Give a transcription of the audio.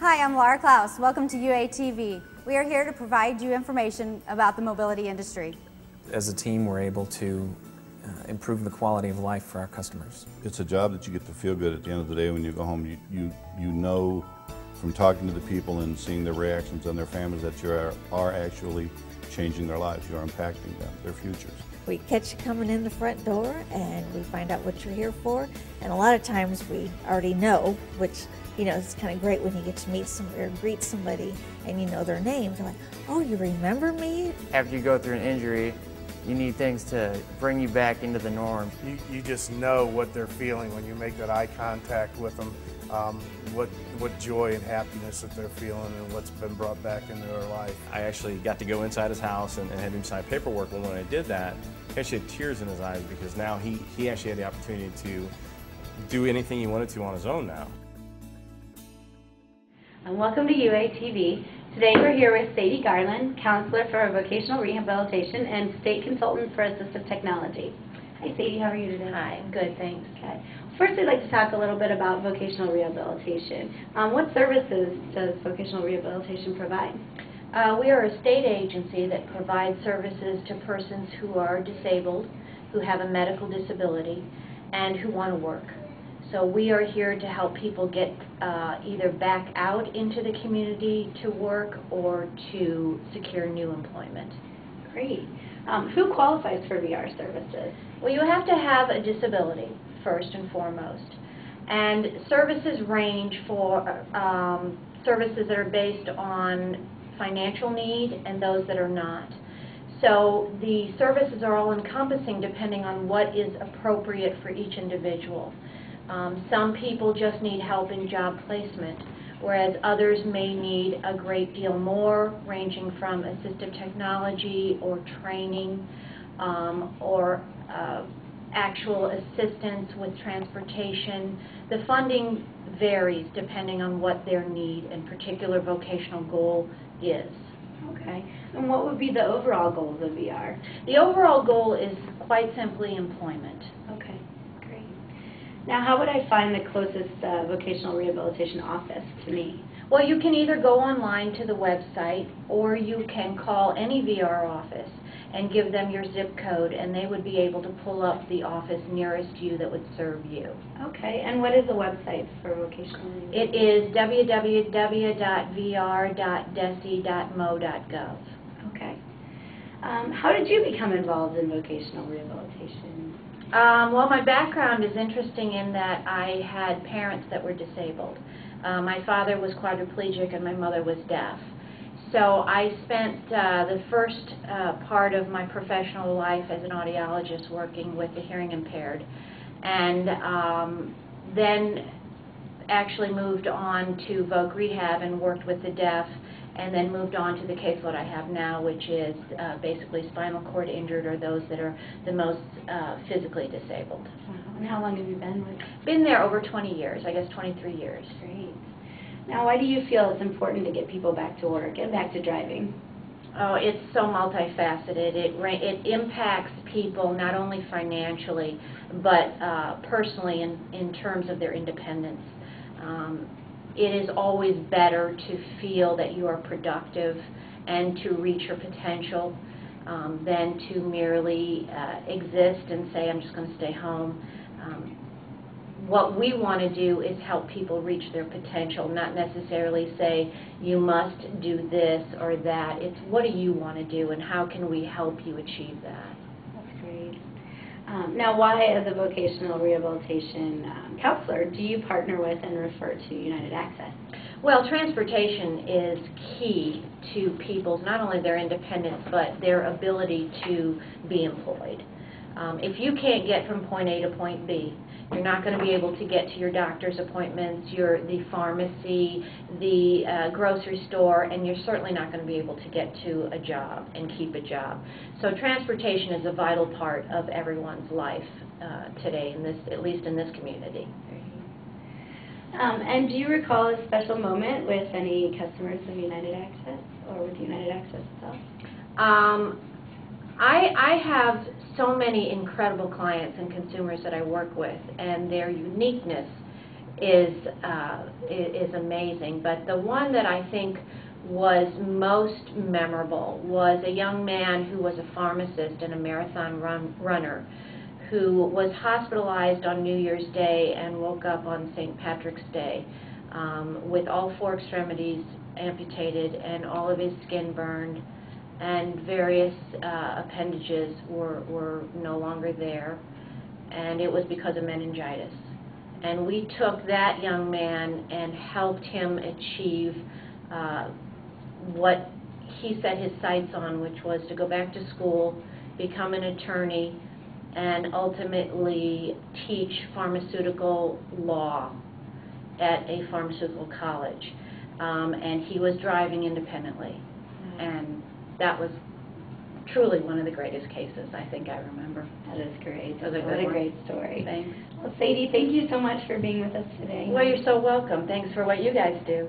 Hi, I'm Laura Klaus. Welcome to UATV. We are here to provide you information about the mobility industry. As a team, we're able to improve the quality of life for our customers. It's a job that you get to feel good at the end of the day when you go home. You know from talking to the people and seeing their reactions on their families that you are actually changing their lives. You are impacting them, their futures. We catch you coming in the front door and we find out what you're here for, and a lot of times we already know, which it's kind of great when you get to meet somebody or greet somebody and you know their names. They're like, oh, you remember me? After you go through an injury, you need things to bring you back into the norm. You just know what they're feeling when you make that eye contact with them, what joy and happiness that they're feeling and what's been brought back into their life. I actually got to go inside his house and have him sign paperwork, and when I did that, he actually had tears in his eyes because now he actually had the opportunity to do anything he wanted to on his own now. And welcome to UATV. Today we're here with Sadye Gartland, Counselor for Vocational Rehabilitation and State Consultant for Assistive Technology. Hi Sadye, how are you today? Hi. Good, thanks. Okay. First I'd like to talk a little bit about vocational rehabilitation. What services does vocational rehabilitation provide? We are a state agency that provides services to persons who are disabled, who have a medical disability, and who want to work. So we are here to help people get either back out into the community to work or to secure new employment. Great. Who qualifies for VR services? Well, you have to have a disability, first and foremost. And services range for services that are based on financial need and those that are not. So the services are all encompassing depending on what is appropriate for each individual. Some people just need help in job placement, whereas others may need a great deal more, ranging from assistive technology or training or actual assistance with transportation. The funding varies depending on what their need and particular vocational goal is. Okay. And what would be the overall goals of VR? The overall goal is quite simply employment. Okay. Now, how would I find the closest vocational rehabilitation office to me? Well, you can either go online to the website or you can call any VR office and give them your zip code, and they would be able to pull up the office nearest you that would serve you. Okay, and what is the website for vocational rehabilitation? It is www.vr.desi.mo.gov. Okay. How did you become involved in vocational rehabilitation? Well, my background is interesting in that I had parents that were disabled. My father was quadriplegic and my mother was deaf. So I spent the first part of my professional life as an audiologist working with the hearing impaired, and then actually moved on to Voc Rehab and worked with the deaf, and then moved on to the caseload I have now, which is basically spinal cord injured or those that are the most physically disabled. And how long have you been with? Been there over 20 years, I guess 23 years. Great. Now, why do you feel it's important to get people back to work and back to driving? Oh, it's so multifaceted. It impacts people not only financially, but personally in terms of their independence. It is always better to feel that you are productive and to reach your potential than to merely exist and say, I'm just going to stay home. What we want to do is help people reach their potential, not necessarily say, you must do this or that. It's what do you want to do and how can we help you achieve that? That's great. Now, why, as a vocational rehabilitation counselor, do you partner with and refer to United Access? Well, transportation is key to people's, not only their independence, but their ability to be employed. If you can't get from point A to point B, you're not going to be able to get to your doctor's appointments, the pharmacy, the grocery store, and you're certainly not going to be able to get to a job and keep a job. So transportation is a vital part of everyone's life today, at least in this community. And do you recall a special moment with any customers of United Access or with United Access itself? I have so many incredible clients and consumers that I work with, and their uniqueness is amazing. But the one that I think was most memorable was a young man who was a pharmacist and a marathon runner who was hospitalized on New Year's Day and woke up on St. Patrick's Day with all 4 extremities amputated and all of his skin burned, and various appendages were no longer there, and it was because of meningitis. And we took that young man and helped him achieve what he set his sights on, which was to go back to school, become an attorney, and ultimately teach pharmaceutical law at a pharmaceutical college. And he was driving independently. And that was truly one of the greatest cases I think I remember. That is great. That was a What good a one. great story. Thanks. Well, Sadie, thank you so much for being with us today. Well, you're so welcome. Thanks for what you guys do.